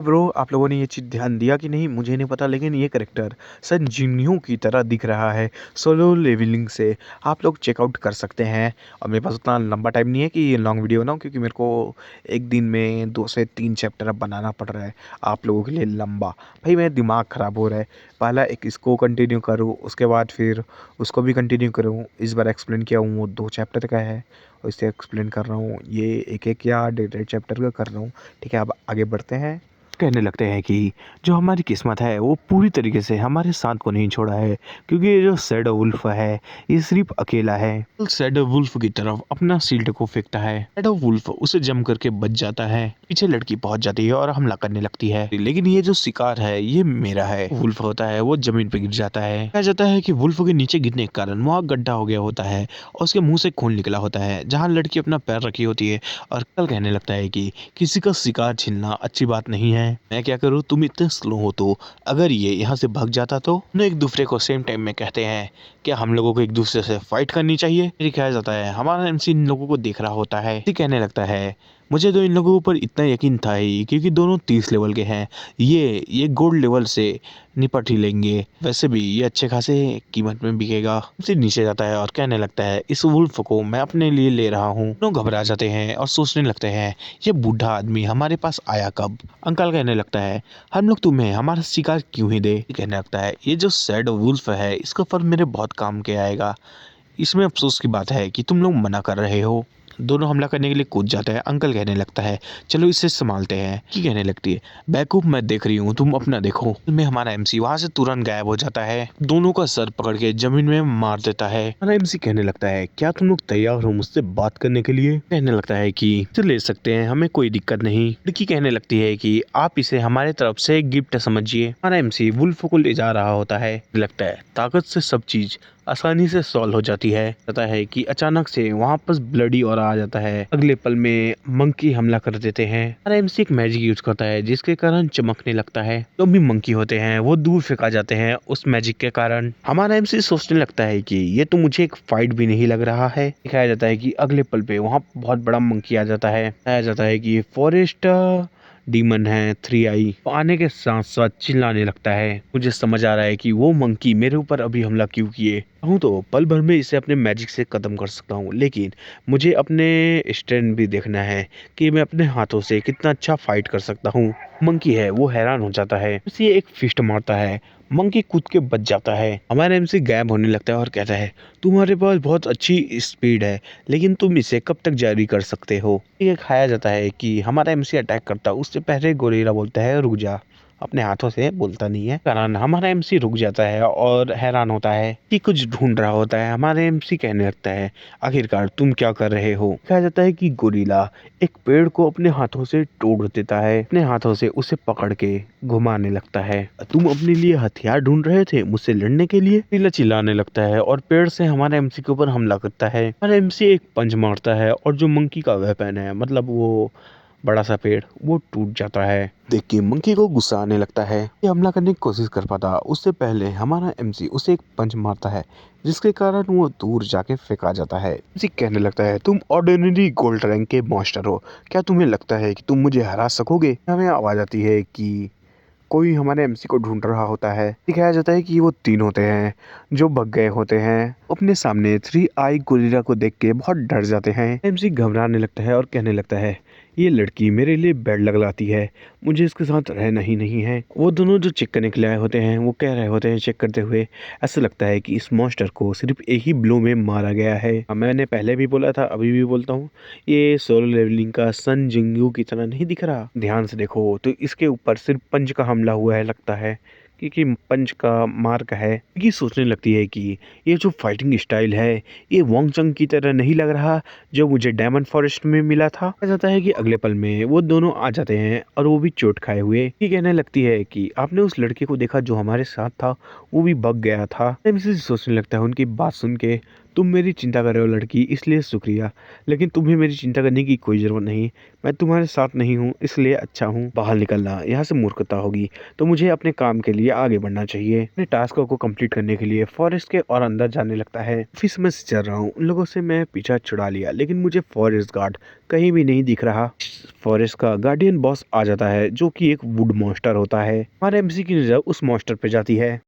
Bro, आप लोगों ने ये चीज़ ध्यान दिया कि नहीं मुझे नहीं पता, लेकिन ये कैरेक्टर सन जिन्हों की तरह दिख रहा है सोलो लेवलिंग से। आप लोग चेकआउट कर सकते हैं। और मेरे पास उतना लंबा टाइम नहीं है कि ये लॉन्ग वीडियो बनाऊँ, क्योंकि मेरे को एक दिन में 2 से 3 चैप्टर अब बनाना पड़ रहा है आप लोगों के लिए लंबा। भाई मेरा दिमाग ख़राब हो रहा है। पहला एक इसको कंटिन्यू करूँ, उसके बाद फिर उसको भी कंटिन्यू करूँ। इस बार एक्सप्लेन किया हूँ वो 2 चैप्टर का है और इसे एक्सप्लेन कर रहा हूँ, ये एक या डेढ़ चैप्टर का कर रहा हूँ। ठीक है, अब आगे बढ़ते हैं। कहने लगते हैं कि जो हमारी किस्मत है वो पूरी तरीके से हमारे साथ को नहीं छोड़ा है, क्योंकि ये जो शैडो वुल्फ है ये सिर्फ अकेला है। शैडो वुल्फ की तरफ अपना शील्ड को फेंकता है। शैडो वुल्फ उसे जम करके बच जाता है। पीछे लड़की पहुंच जाती है और हमला करने लगती है, लेकिन ये जो शिकार है ये मेरा है। वुल्फ होता है वो जमीन पे गिर जाता है। कहा जाता है कि वुल्फ के नीचे गिरने के कारण वहाँ गड्ढा हो गया होता है और उसके मुंह से खून निकला होता है जहाँ लड़की अपना पैर रखी होती है। और कल कहने लगता है कि किसी का शिकार छीनना अच्छी बात नहीं है। मैं क्या करूँ, तुम इतने स्लो हो तो अगर ये यहाँ से भाग जाता तो। दोनों एक दूसरे को सेम टाइम में कहते हैं क्या हम लोगों को एक दूसरे से फाइट करनी चाहिए। फिर कहा जाता है हमारा एमसी इन लोगों को देख रहा होता है। फिर कहने लगता है मुझे तो इन लोगों पर इतना यकीन था ही, क्योंकि दोनों 30 लेवल के हैं। ये गोल्ड लेवल से निपट ही लेंगे। वैसे भी ये अच्छे खासे कीमत में बिकेगा। फिर नीचे जाता है और कहने लगता है इस वुल्फ को मैं अपने लिए ले रहा हूँ। दोनों घबरा जाते हैं और सोचने लगते हैं ये बूढ़ा आदमी हमारे पास आया कब। अंकल कहने लगता है हम लोग तुम्हें हमारा शिकार क्यों ही दे। कहने लगता है ये जो सैड वुल्फ है इसका फर मेरे बहुत काम के आएगा। इसमें अफसोस की बात है कि तुम लोग मना कर रहे हो। दोनों हमला करने के लिए कूद जाते हैं। अंकल कहने लगता है चलो इसे संभालते हैं। की कहने लगती है बैकअप मैं देख रही हूँ, तुम अपना देखो। में हमारा एमसी वहां से तुरंत गायब हो जाता है। दोनों का सर पकड़ के जमीन में मार देता है। हमारा एमसी कहने लगता है क्या तुम लोग तैयार हो मुझसे बात करने के लिए। कहने लगता है कि इसे ले सकते हैं, हमें कोई दिक्कत नहीं। लड़की कहने लगती है कि आप इसे हमारे तरफ से एक गिफ्ट समझिए। हमारा एमसी वुल्फ को ले जा रहा होता है। लगता है ताकत से सब चीज आसानी से सॉल्व हो जाती है। पता है कि अचानक से वहाँ पर ब्लडी और आ जाता है। अगले पल में मंकी हमला कर देते हैं। हमारा एमसी एक मैजिक यूज करता है जिसके कारण चमकने लगता है। जो भी मंकी होते हैं वो दूर फेंका जाते हैं उस मैजिक के कारण। हमारा एमसी सोचने लगता है कि ये तो मुझे एक फाइट भी नहीं लग रहा है। दिखाया जाता है कि अगले पल पे वहाँ बहुत बड़ा मंकी आ जाता है। दिखाया जाता है कि फॉरेस्ट डीमन है 3 आई आने के साथ साथ चिल्लाने लगता है। मुझे समझ आ रहा है कि वो मंकी मेरे ऊपर अभी हमला क्यों किए। हूँ तो पल भर में इसे अपने मैजिक से खत्म कर सकता हूँ, लेकिन मुझे अपने स्ट्रेंथ भी देखना है कि मैं अपने हाथों से कितना अच्छा फाइट कर सकता हूँ। मंकी है वो हैरान हो जाता है, उसे एक फिस्ट मारता है। मंकी कूद के बच जाता है। हमारा एमसी गायब होने लगता है और कहता है तुम्हारे पास बहुत अच्छी स्पीड है, लेकिन तुम इसे कब तक जारी कर सकते हो। ये खाया जाता है कि हमारा एमसी अटैक करता उससे पहले गोरिल्ला बोलता है रुक जा। अपने हाथों से बोलता नहीं है, कारण हमारा एमसी रुक जाता है और हैरान होता है कि कुछ ढूंढ रहा होता है। हमारा एमसी कहने लगता है आखिरकार तुम क्या कर रहे हो। कहा जाता है कि गोरिल्ला एक पेड़ को अपने हाथों से तोड़ देता है। अपने हाथों से उसे पकड़ के घुमाने लगता है। तुम अपने लिए हथियार ढूंढ रहे थे मुझसे लड़ने के लिए। गोरिल्ला चिल्लाने लगता है और पेड़ से हमारे एमसी के ऊपर हमला करता है। हमारा एमसी एक पंच मारता है और जो मंकी का वेपन है, मतलब वो बड़ा सा पेड़, वो टूट जाता है। देख के मंकी को गुस्सा आने लगता है। ये हमला करने की कोशिश कर पाता उससे पहले हमारा एमसी उसे एक पंच मारता है, जिसके कारण वो दूर जाके फेंका जाता है। एमसी कहने लगता है तुम ऑर्डिनरी गोल्ड रैंक के मॉन्स्टर हो, क्या तुम्हें लगता है कि तुम मुझे हरा सकोगे। हमें आवाज आती है कि कोई हमारे एमसी को ढूंढ रहा होता है। दिखाया जाता है कि वो 3 होते हैं जो भग गए होते हैं। अपने सामने 3 आई गोरिल्ला को देख के बहुत डर जाते हैं। एमसी घबराने लगता है और कहने लगता है ये लड़की मेरे लिए बेड लगलाती है, मुझे इसके साथ रहना ही नहीं है। वो दोनों जो चेक करने के लिए आए होते हैं वो कह रहे होते हैं चेक करते हुए ऐसा लगता है कि इस मॉन्स्टर को सिर्फ एक ही ब्लो में मारा गया है। मैंने पहले भी बोला था अभी भी बोलता हूँ, ये सोलो लेवलिंग का सन जिंगू की तरह नहीं दिख रहा। ध्यान से देखो तो इसके ऊपर सिर्फ पंच का हमला हुआ है लगता है, क्योंकि पंच का मार्क है। ये सोचने लगती है कि ये जो फाइटिंग स्टाइल है ये वोंग चंग की तरह नहीं लग रहा जो मुझे डायमंड फॉरेस्ट में मिला था। कहा जाता है कि अगले पल में वो दोनों आ जाते हैं और वो भी चोट खाए हुए। ये कहने लगती है कि आपने उस लड़के को देखा जो हमारे साथ था, वो भी भग गया था। एमसी सोचने लगता है उनकी बात सुन के तुम मेरी चिंता कर रहे हो लड़की, इसलिए शुक्रिया, लेकिन तुम्हें मेरी चिंता करने की कोई ज़रूरत नहीं। मैं तुम्हारे साथ नहीं हूँ, इसलिए अच्छा हूँ। बाहर निकलना यहाँ से मूर्खता होगी, तो मुझे अपने काम के लिए आगे बढ़ना चाहिए। अपने टास्कों को कंप्लीट करने के लिए फॉरेस्ट के और अंदर जाने लगता है। ऑफिस में से चल रहा हूँ, उन लोगों से मैं पीछा छुड़ा लिया, लेकिन मुझे फॉरेस्ट गार्ड कहीं भी नहीं दिख रहा। फॉरेस्ट का गार्डियन बॉस आ जाता है, जो कि एक वुड मॉन्स्टर होता है। हमारे एमसी की नज़र उस मॉन्स्टर पे जाती है।